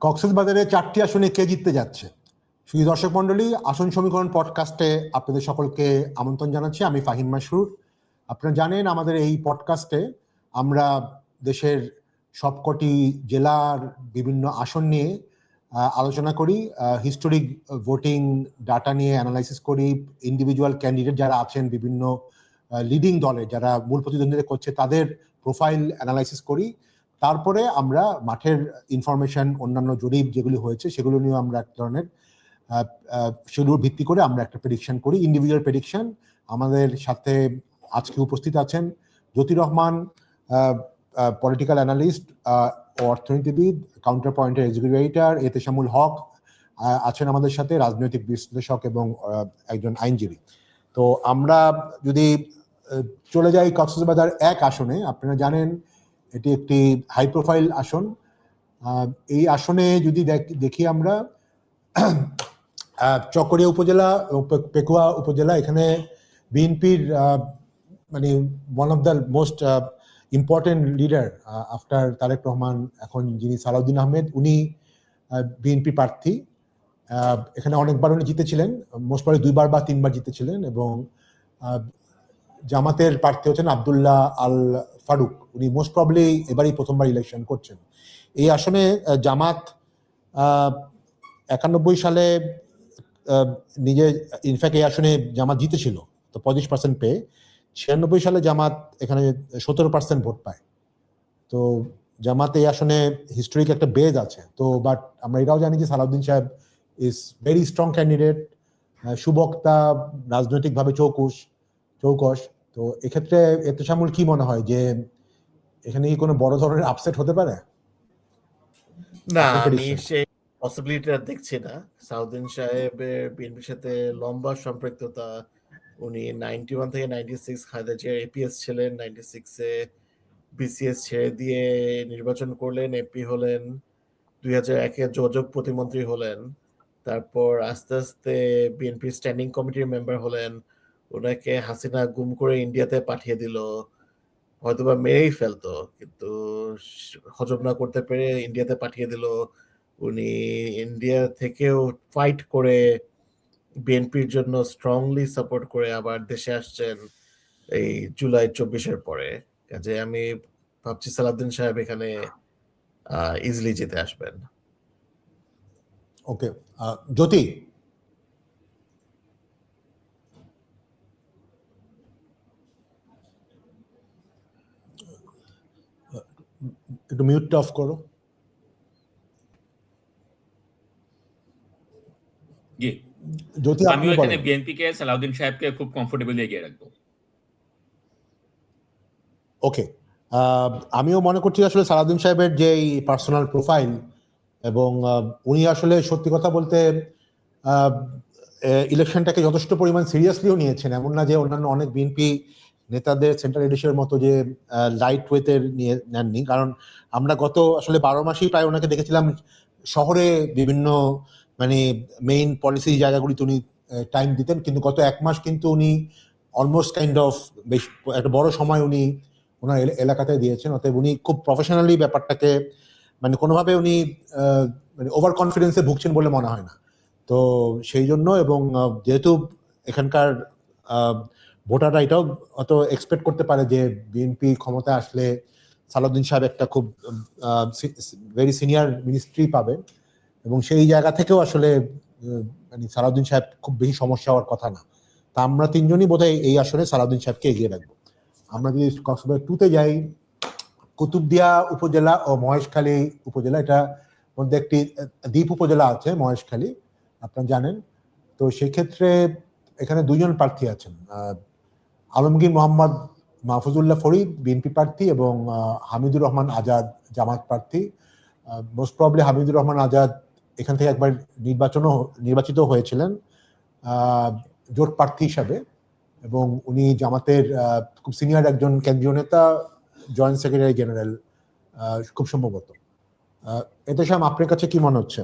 কক্সবাজারে 4টি আসনে কে জিততে যাচ্ছে? শুধু দর্শক মন্ডলী, আসন সমীকরণ পডকাস্টে আপনাদের সকলকে আমন্ত্রণ জানাচ্ছি। আমি ফাহিম মাসরুর। আপনারা জানেন আমাদের এই পডকাস্টে আমরা দেশের সবকটি জেলার বিভিন্ন আসন নিয়ে আলোচনা করি, হিস্টোরিক ভোটিং ডাটা নিয়ে অ্যানালাইসিস করি, ইন্ডিভিজুয়াল ক্যান্ডিডেট যারা আছেন বিভিন্ন লিডিং দলে যারা মূল প্রতিদ্বন্দ্বিতা করছে তাদের প্রোফাইল অ্যানালাইসিস করি। তারপরে আমরা মাঠের ইনফরমেশন, অন্যান্য জরিপ যেগুলি হয়েছে সেগুলো নিয়ে আমরা এক ধরনের সেগুলোর ভিত্তি করে আমরা একটা প্রেডিকশন করি, ইন্ডিভিজুয়াল প্রেডিকশন। আমাদের সাথে আজকে উপস্থিত আছেন জ্যোতি রহমান, পলিটিক্যাল অ্যানালিস্ট ও অর্থনীতিবিদ, কাউন্টার পয়েন্টের এক্সিকিউটিভ এডিটর, এতেশামুল হক আছেন আমাদের সাথে, রাজনৈতিক বিশ্লেষক এবং একজন আইনজীবী। তো আমরা যদি চলে যাই কক্সবাজার 1 আসনে, আপনারা জানেন এটি একটি হাই প্রোফাইল আসন। এই আসনে যদি দেখি আমরা চকরিয়া উপজেলা, পেকুয়া উপজেলা, এখানে বিএনপির মানে one of the most important leader after Tarique Rahman, এখন যিনি সালাউদ্দিন আহমেদ, উনি বিএনপি প্রার্থী। এখানে অনেকবার উনি জিতেছিলেন, মোস্ট প্রবলি 2বার বা 3বার জিতেছিলেন। এবং জামাতের প্রার্থী হচ্ছেন আবদুল্লাহ আল ফারুক, উনি মোস্ট প্রবলি এবারই প্রথমবার ইলেকশন করছেন। এই আসনে জামাত 91 সালে নিজে, ইনফ্যাক্ট এই আসনে জামাত জিতেছিল তো 25% পেয়ে। 96 সালে জামাত এখানে 17% ভোট পায়। তো জামাত এই আসনে হিস্টোরিক একটা বেজ আছে। তো বাট আমরা এটাও জানি যে সালাউদ্দিন সাহেব ইজ ভেরি স্ট্রং ক্যান্ডিডেট, সুবক্তা, রাজনৈতিকভাবে চৌকস। তো এক্ষেত্রে এতেশামুল কি মনে হয় যে এখানে কি কোনো বড় ধরনের আপসেট হতে পারে? না, আমি সেই পসিবিলিটিটা দেখছি না। সালাউদ্দিন সাহেবের বিএনপির সাথে লম্বা সম্পৃক্ততা। উনি 91 থেকে 96 খালেদা জিয়ার এপিএস ছিলেন, 96-এ বিসিএস ছেড়ে দিয়ে নির্বাচন করলেন, এমপি হলেন, 2001-এ যোগাযোগ প্রতিমন্ত্রী হলেন, তারপর আস্তে আস্তে বিএনপি স্ট্যান্ডিং কমিটির মেম্বার হলেন। ওনাকে হাসিনা গুম করে ইন্ডিয়াতে পাঠিয়ে দিল, হয়তোবা মেরেই ফেলতো, কিন্তু হজম না করতে পেরে ইন্ডিয়াতে পাঠিয়ে দিল। উনি ইন্ডিয়া থেকেও ফাইট করে বিএনপির জন্য স্ট্রংলি সাপোর্ট করে আবার দেশে আসছেন এই জুলাই 24-এর পরে। কাজে আমি ভাবছি সালাউদ্দিন সাহেব এখানে ইজিলি জিতে আসবেন। ওকে, জ্যোতি, একটু মিউটটা অফ করো। জি, জ্যোতি, আমিও এখানে বিএনপি কে, সালাউদ্দিন সাহেবকে খুব কমফোর্টেবলি এগিয়ে রাখবো। ওকে, আমিও মনে করছি আসলে সালাউদ্দিন সাহেবের যে পার্সোনাল প্রোফাইল, এবং উনি আসলে সত্যি কথা বলতে ইলেকশনটাকে যথেষ্ট পরিমাণ সিরিয়াসলিও নিয়েছেন। এমন না যে অন্যান্য অনেক বিএনপি নেতাদের সেন্ট্রাল এডিশনের মতো যে লাইট ওয়েতের নিয়ে নেননি। কারণ আমরা গত আসলে 12 মাসেই প্রায় ওনাকে দেখেছিলাম শহরে বিভিন্ন মানে মেইন পলিসি জায়গাগুলিতে উনি টাইম দিতেন, কিন্তু গত 1 মাস কিন্তু উনি অলমোস্ট কাইন্ড অফ বেশ একটা বড় সময় উনি ওনার এলাকাতে দিয়েছেন। অতএব উনি খুব প্রফেশনালি ব্যাপারটাকে, মানে কোনোভাবে উনি মানে ওভার কনফিডেন্সে ভুগছেন বলে মনে হয় না। তো সেই জন্য, এবং যেহেতু এখানকার ভোটাররা এটাও অত এক্সপেক্ট করতে পারে যে বিএনপি ক্ষমতা আসলে সালাউদ্দিন সাহেব একটা খুব ভেরি সিনিয়র মিনিস্ট্রি পাবে, এবং সেই জায়গা থেকেও আসলে মানে সালাউদ্দিন সাহেব খুব বেশি সমস্যা হওয়ার কথা না। তা আমরা তিনজনই বোধহয় এই আসলে সালাউদ্দিন সাহেবকে এগিয়ে রাখবো। আমরা যদি কক্সবাজার 2-তে যাই, কুতুবদিয়া উপজেলা ও মহেশখালী উপজেলা, এটা মধ্যে একটি দ্বীপ উপজেলা আছে মহেশখালী, আপনারা জানেন। তো সেই ক্ষেত্রে এখানে 2জন প্রার্থী আছেন, আলমগীর মোহাম্মদ মাহফুজুল্লাহ ফরিদ বিএনপি প্রার্থী এবং হামিদুর রহমান আজাদ জামাত প্রার্থী। মোস্ট প্রবলি হামিদুর রহমান আজাদ এখান থেকে একবার নির্বাচিত হয়েছিলেন জোট প্রার্থী হিসাবে, এবং উনি জামাতের খুব সিনিয়র একজন কেন্দ্রীয় নেতা, জয়েন্ট সেক্রেটারি জেনারেল খুব সম্ভবত। এতেশাম, আপনার কাছে কি মনে হচ্ছে?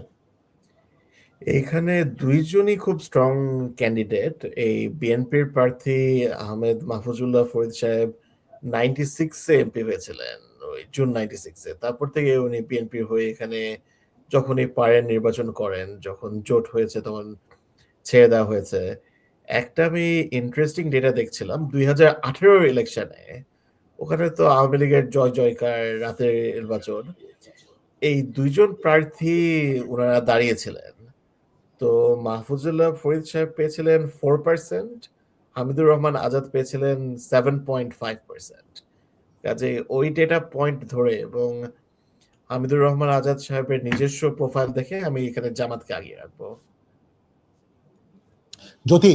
এখানে 2জনই খুব স্ট্রং ক্যান্ডিডেট। এই বিএনপির প্রার্থী আহমেদ মাহফুজুল্লাহ ফরিদ সাহেব 96-এ এমপি হয়েছিলেন, ওই জুন 96-এ। তারপর থেকে উনি বিএনপির হয়ে এখানে যখনই পারেন নির্বাচন করেন, যখন জোট হয়েছে তখন ছেড়ে দেওয়া হয়েছে। একটা আমি ইন্টারেস্টিং ডেটা দেখছিলাম 2018 ইলেকশনে, ওখানে তো আওয়ামী লীগের জয় জয়কার, রাতের নির্বাচন, এই দুইজন প্রার্থী ওনারা দাঁড়িয়েছিলেন। তো মাহফুজুল্লাহ ফরিদ সাহেব পেয়েছিলেন 4%, হামিদুর রহমান আজাদ পেয়েছিলেন 7.5%। কাজে ওই ডেটা পয়েন্ট ধরে এবং হামিদুর রহমান আজাদ সাহেবের নিজস্ব প্রোফাইল দেখে আমি এখানে জামাতকে আগিয়ে রাখবো। জ্যোতি,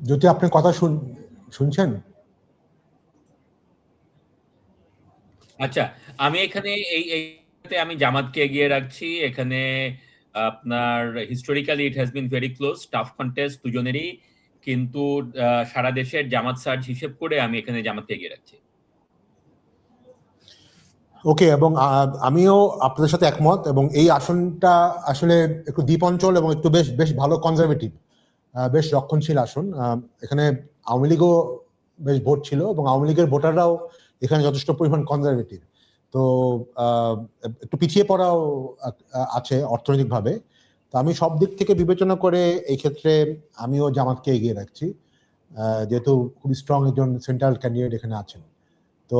জ্যোতি আপনি কথা শুনছেন? আচ্ছা, আমি এখানে এইতে আমি জামাতকে এগিয়ে রাখছি। এখানে আপনার historically it has been very close, tough contest দুজনেরই, কিন্তু সারা দেশের জামাত সার্চ হিসেব করে আমি এখানে জামাতকে এগিয়ে রাখছি। ওকে, এবং আমিও আপনাদের সাথে একমত, এবং এই আসনটা আসলে একটু দ্বীপ অঞ্চল এবং একটু বেশ বেশ ভালো কনজারভেটিভ, বেশ রক্ষণশীল আসন। এখানে আওয়ামী লীগও বেশ ভোট ছিল এবং আওয়ামী লীগের ভোটাররাও এখানে যথেষ্ট পরিমাণ কনজারভেটিভ। তো একটু পিছিয়ে পড়াও আছে অর্থনৈতিকভাবে। তো আমি সব দিক থেকে বিবেচনা করে এই ক্ষেত্রে আমিও জামাতকে এগিয়ে রাখছি, যেহেতু খুবই স্ট্রং একজন সেন্ট্রাল ক্যান্ডিডেট এখানে আছেন। তো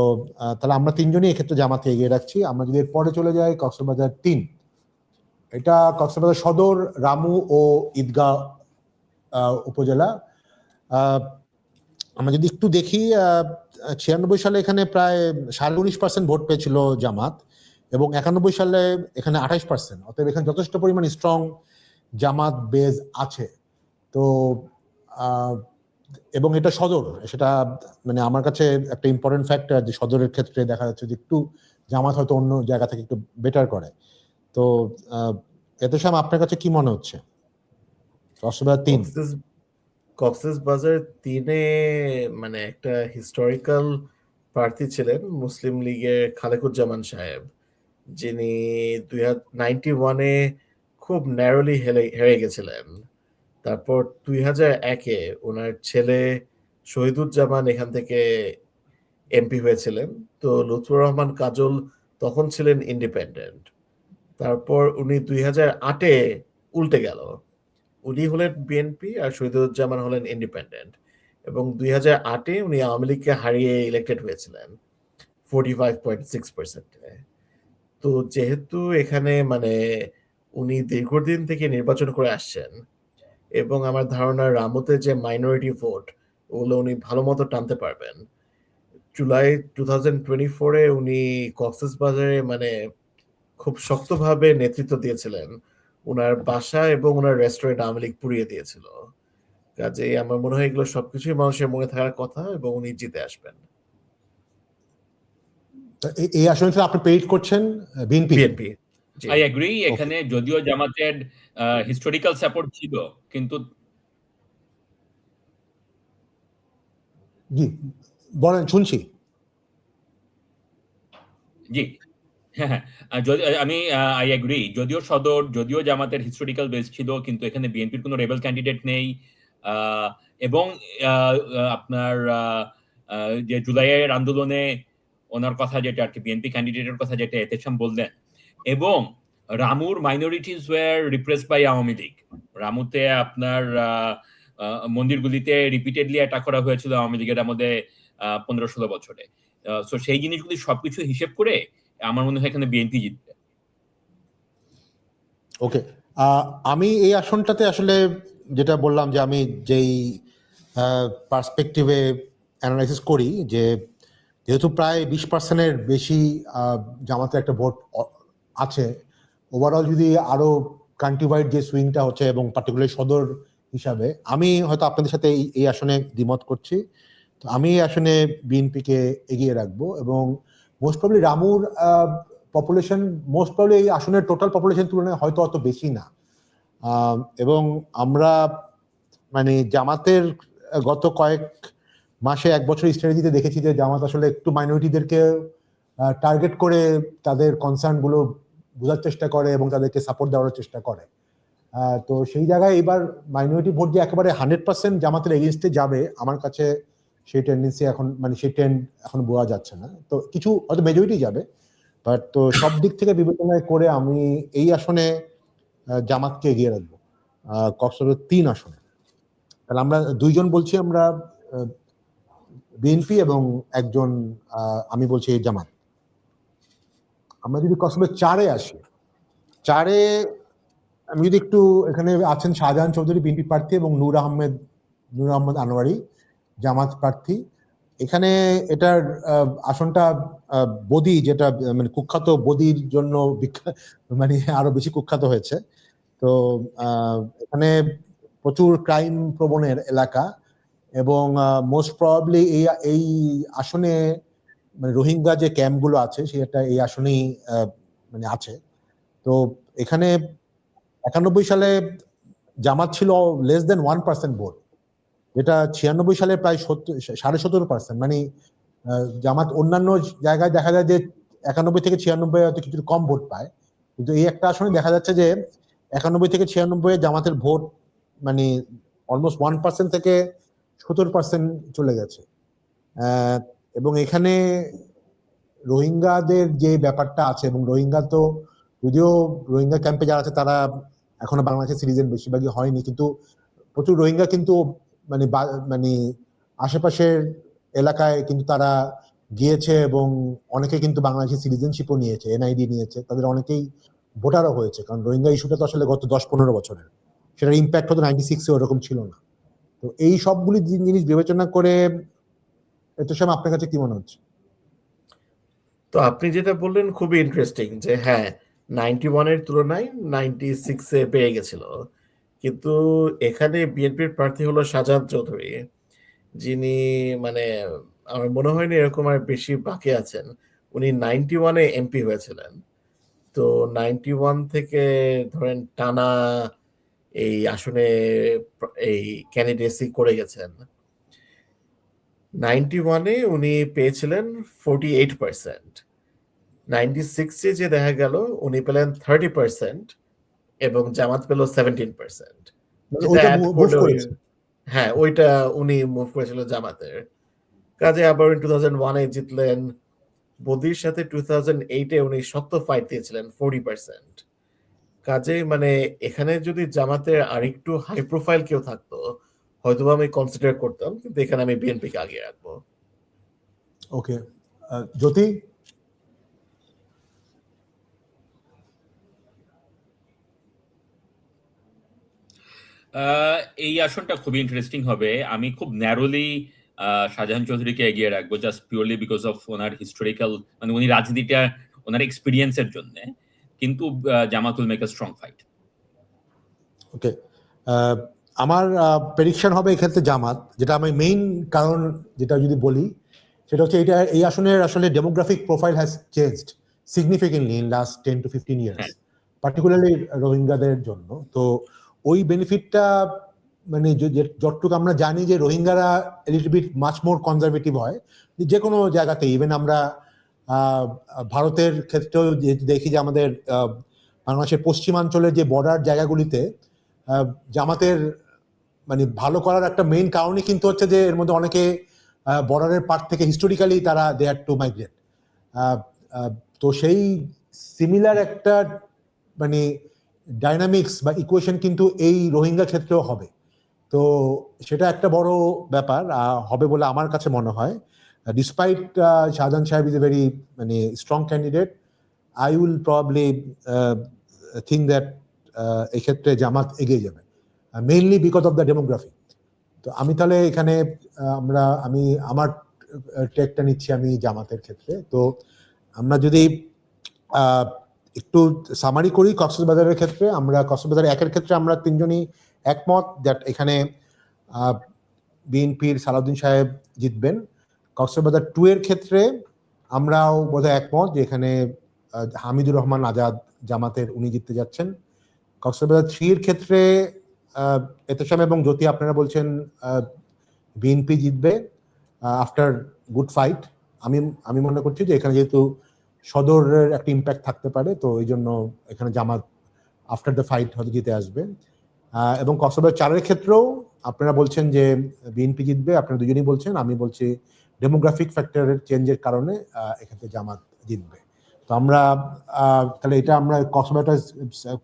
তাহলে আমরা তিনজনই এক্ষেত্রে জামাতে এগিয়ে রাখছি। আমরা যদি এরপরে চলে যাই কক্সবাজার 3, এটা কক্সবাজার সদর, রামু ও ঈদগাঁও উপজেলা। আমরা যদি একটু দেখি, 96 সালে এখানে প্রায় 19.5% ভোট পেয়েছিল জামাত, এবং 91 সালে এখানে 28%। অতএব এখানে যথেষ্ট পরিমাণ স্ট্রং জামাত বেজ আছে। তো এবং এটা সদর, সেটা মানে আমার কাছে একটা ইম্পর্টেন্ট ফ্যাক্টর যে সদরের ক্ষেত্রে দেখা যাচ্ছে যে একটু জামাত হয়তো অন্য জায়গা থেকে একটু বেটার করে। তো এতেশাম, আপনার কাছে কি মনে হচ্ছে কক্সবাজার 3? কক্সবাজার 3-এ মানে একটা হিস্টোরিক্যাল প্রার্থী ছিলেন মুসলিম লীগের খালেকুজ্জামান সাহেব, যিনি 91-এ খুব ন্যারোলি হেরে গেছিলেন। তারপর 2001-এ ওনার ছেলে শহীদুজ্জামান এখান থেকে এমপি হয়েছিলেন। তো লুৎফুর রহমান কাজল তখন ছিলেন ইন্ডিপেন্ডেন্ট। তারপর উনি 2008-এ উল্টে গেল, উনি হলেন বিএনপি আর শহীদুজ্জামান হলেন ইন্ডিপেন্ডেন্ট, এবং 2008-এ উনি আওয়ামী লীগকে হারিয়ে ইলেক্টেড হয়েছিলেন 45.6%-এ। তো যেহেতু এখানে মানে উনি দীর্ঘদিন থেকে নির্বাচন করে আসছেন, এবং আমার ধারণা রামুতে যে মাইনরিটি ভোট, ওগুলো উনি ভালো মতো টানতে পারবেন। জুলাই 2024-এ উনি কক্সবাজারে মানে খুব শক্তভাবে নেতৃত্ব দিয়েছিলেন। উনার বাসা এবং উনার রেস্টুরেন্ট আওয়ামী লীগ পুড়িয়ে দিয়েছিল। কাজেই আমার মনে হয় এগুলো সবকিছুই মানুষের মনে থাকার কথা, এবং উনি জিতে আসবেন। এই আসনে আপনি পেইড করছেন বিএনপি? BNP, I agree. এখানে যদিও জামাতের হিস্টোরিক্যাল সাপোর্ট ছিল, কিন্তু জি বলেন, শুনছি। জি, হ্যাঁ, আমি আই এগ্রি, যদিও জামাতের হিস্টোরিক্যাল বেস ছিল, কিন্তু এখানে বিএনপির কোনো রেবেল ক্যান্ডিডেট নেই। এবং আপনার যে জুলাইয়ের আন্দোলনে ওনার কথা যেটা আর কি, বিএনপি ক্যান্ডিডেটের কথা যেটা এতেশাম বললেন, এবং রামুর minorities were repressed by Awami League. রামুতে আপনার মন্দিরগুলিতে রিপিটেডলি অ্যাটাক করা হয়েছিল আওয়ামী লীগের আমলে 15-16 বছরে। সো সেই জিনিসগুলি সবকিছু হিসেব করে আমার মনে হয় এখানে বিএনপি জিতবে। ওকে, আমি এই আসনটাতে আসলে যেটা বললাম যে আমি যেই পার্সপেক্টিভে অ্যানালাইসিস করি, যে যেহেতু প্রায় 20%-এর বেশি জামাতের একটা ভোট আছে, ওভারঅল যদি আরো কান্ট্রিওয়াইড যে সুইংটা হচ্ছে, এবং পার্টিকুলার সদর হিসাবে আমি হয়তো আপনাদের সাথে এই আসনে দ্বিমত করছি। তো আমি এই আসনে বিএনপিকে এগিয়ে রাখবো, এবং মোস্ট প্রবলি রামুর পপুলেশন মোস্ট প্রবলি এই আসনের টোটাল পপুলেশন তুলনায় হয়তো অত বেশি না। এবং আমরা মানে জামাতের গত কয়েক মাসে, এক বছর স্ট্র্যাটেজিতে দেখেছি যে জামাত আসলে একটু মাইনরিটিদেরকে টার্গেট করে তাদের কনসার্ন গুলো বোঝার চেষ্টা করে এবং তাদেরকে সাপোর্ট দেওয়ার চেষ্টা করে। তো সেই জায়গায় এবার মাইনরিটি ভোট যে একেবারে 100% জামাতের এগেনস্টে যাবে আমার কাছে সেই টেন্ডেন্সি এখন মানে সেই ট্রেন্ড এখন বোঝা যাচ্ছে না। তো কিছু হয়তো মেজরিটি যাবে, বাট তো সব দিক থেকে বিবেচনা করে আমি এই আসনে জামাতকে এগিয়ে রাখবো কক্সবাজার 3 আসনে। তাহলে আমরা দুইজন বলছি আমরা বিএনপি এবং একজন আমি বলছি জামাত। আমরা যদি কক্সবাজার 4-এ আসি, 4-এ আমি যদি একটু এখানে আছেন শাহজাহান চৌধুরী বিএনপি প্রার্থী এবং নূর আহমেদ আনোয়ারি জামাত প্রার্থী। এখানে এটার আসনটা বদি, যেটা মানে কুখ্যাত বদির জন্য মানে আরো বেশি কুখ্যাত হয়েছে। তো এখানে প্রচুর ক্রাইম প্রবণের এলাকা এবং মোস্ট প্রবাবলি এই আসনে মানে রোহিঙ্গা যে ক্যাম্পগুলো আছে সেটা এই আসনেই মানে আছে। তো এখানে 91 সালে জামাত ছিল লেস দেন 1% ভোট, যেটা 96 সালে প্রায় 17.5%। মানে জামাত অন্যান্য জায়গায় দেখা যায় যে 91 থেকে 96 হয়তো কিছু কম ভোট পায়, কিন্তু এই একটা আসনে দেখা যাচ্ছে যে 91 থেকে 96 জামাতের ভোট মানে অলমোস্ট 1% থেকে 70% চলে গেছে। এবং এখানে রোহিঙ্গাদের যে ব্যাপারটা আছে, এবং রোহিঙ্গা তো যদিও রোহিঙ্গা ক্যাম্পে যারা আছে তারা এখনো বাংলাদেশের সিটিজেন বেশিরভাগই হয়নি, কিন্তু প্রচুর রোহিঙ্গা কিন্তু মানে মানে আশেপাশের এলাকায় কিন্তু তারা গিয়েছে এবং অনেকে কিন্তু বাংলাদেশের সিটিজেনশিপও নিয়েছে, এনআইডি নিয়েছে, তাদের অনেকেই ভোটারও হয়েছে। কারণ রোহিঙ্গা ইস্যুটা তো আসলে গত 10-15 বছরের, সেটার ইম্প্যাক্ট হতো 96-এ ওরকম ছিল না। তো এই সবগুলি জিনিস বিবেচনা করে এত সময় আপনার কাছে কি মনে হচ্ছে? তো আপনি যেটা বললেন খুবই ইন্টারেস্টিং যে হ্যাঁ 91-এর তুলনায় 96-এ পেয়ে গেছিল, কিন্তু এখানে বিএনপির প্রার্থী হলো শাহজাহান চৌধুরী, যিনি মানে আমার মনে হয়নি এরকম আর বেশি বাকি আছেন। উনি 91-এ এমপি হয়েছিলেন, তো 91 থেকে ধরেন টানা এই আসনে এই ক্যান্ডিডেসি করে গেছেন। 91-এ উনি পেয়েছিলেন 48%, 96-এ যে দেখা গেল উনি পেলেন 30% এবং জামাত পেল 17%। হ্যাঁ ওইটা উনি মুভ করেছিল জামাতের কাজে। আবার 2001-এ জিতলেন বদির সাথে। 2008-এ উনি শক্ত ফাইট দিয়েছিলেন 40%। কাজে মানে এখানে যদি জামাতের আরেকটু হাই প্রোফাইল কেউ থাকতো হয়তো আমি কনসিডার করতাম, কিন্তু এখানে আমি বিএনপিকে আগে রাখবো। ওকে, জ্যোতি? এই আসনটা খুবই ইন্টারেস্টিং হবে। আমি খুব ন্যারোলি শাহজাহান চৌধুরীকে এগিয়ে রাখবো, জাস্ট পিওরলি বিকজ অফ ওনার হিস্টোরিক্যাল, মানে উনি রাজনীতিটা ওনার এক্সপিরিয়েন্সের জন্য, কিন্তু Jamaat will make a strong fight. Okay, আমার প্রেডিকশন হবে এক্ষেত্রে জামাত। যেটা আমি মেইন কারণ যেটা যদি বলি সেটা হচ্ছে এটা এই আসনের আসলে demographic profile has changed significantly in last 10 to 15 years, particularly রোহিঙ্গাদের জন্য। তো ওই বেনিফিটটা মানে যতটুকু আমরা জানি যে রোহিঙ্গারা little bit much more conservative হয় যে কোনো জায়গাতে। ইভেন আমরা ভারতের ক্ষেত্রেও দেখি যে আমাদের বাংলাদেশের পশ্চিমাঞ্চলের যে বর্ডার জায়গাগুলিতে জামাতের মানে ভালো করার একটা মেইন কারণই কিন্তু হচ্ছে যে এর মধ্যে অনেকে বর্ডারের পার থেকে হিস্টোরিক্যালি তারা দে হ্যাড টু মাইগ্রেট। তো সেই সিমিলার একটা মানে ডাইনামিক্স বা ইকুয়েশন কিন্তু এই রোহিঙ্গা ক্ষেত্রেও হবে। তো সেটা একটা বড় ব্যাপার হবে বলে আমার কাছে মনে হয়। ডিসপাইট শাহজাহান সাহেব ইজ এ ভেরি মানে strong candidate, I will probably think that এক্ষেত্রে জামাত এগিয়ে যাবে, mainly because of the demography. তো আমি তাহলে এখানে আমি আমার টেকটা নিচ্ছি আমি জামাতের ক্ষেত্রে। তো আমরা যদি একটু সামারি করি কক্সবাজারের ক্ষেত্রে, আমরা কক্সবাজার 1-এর ক্ষেত্রে আমরা তিনজনই একমত দ্যাট এখানে বিএনপির সালাউদ্দিন সাহেব জিতবেন। কক্সবাজার 2-এর ক্ষেত্রে আমরাও বোধহয় একমত যে এখানে হামিদুর রহমান আজাদ জামাতের উনি জিততে যাচ্ছেন। কক্সবাজার 3-এর ক্ষেত্রে এতেশাম এবং জ্যোতি আপনারা বলছেন বিএনপি জিতবে আফটার গুড ফাইট। আমি মনে করছি যে এখানে যেহেতু সদরের একটা ইম্প্যাক্ট থাকতে পারে, তো এই জন্য এখানে জামাত আফটার দ্য ফাইট হয়তো জিতে আসবে। এবং কক্সবাজার 4-এর ক্ষেত্রেও আপনারা বলছেন যে বিএনপি জিতবে, আপনারা দুজনেই বলছেন, আমি বলছি ডেমোগ্রাফিক ফ্যাক্টরের চেঞ্জের কারণে এক্ষেত্রে জামাত জিতবে। তো আমরা তাহলে এটা আমরা কক্সবাজারটা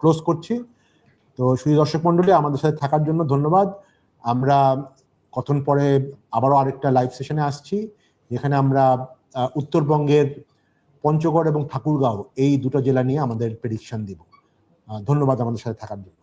ক্লোজ করছি। তো শুধু দর্শক মন্ডলী, আমাদের সাথে থাকার জন্য ধন্যবাদ। আমরা কতক্ষণ পরে আবারও আরেকটা লাইভ সেশনে আসছি, যেখানে আমরা উত্তরবঙ্গের পঞ্চগড় এবং ঠাকুরগাঁও এই দুটো জেলা নিয়ে আমাদের প্রেডিকশন দিব। ধন্যবাদ আমাদের সাথে থাকার জন্য।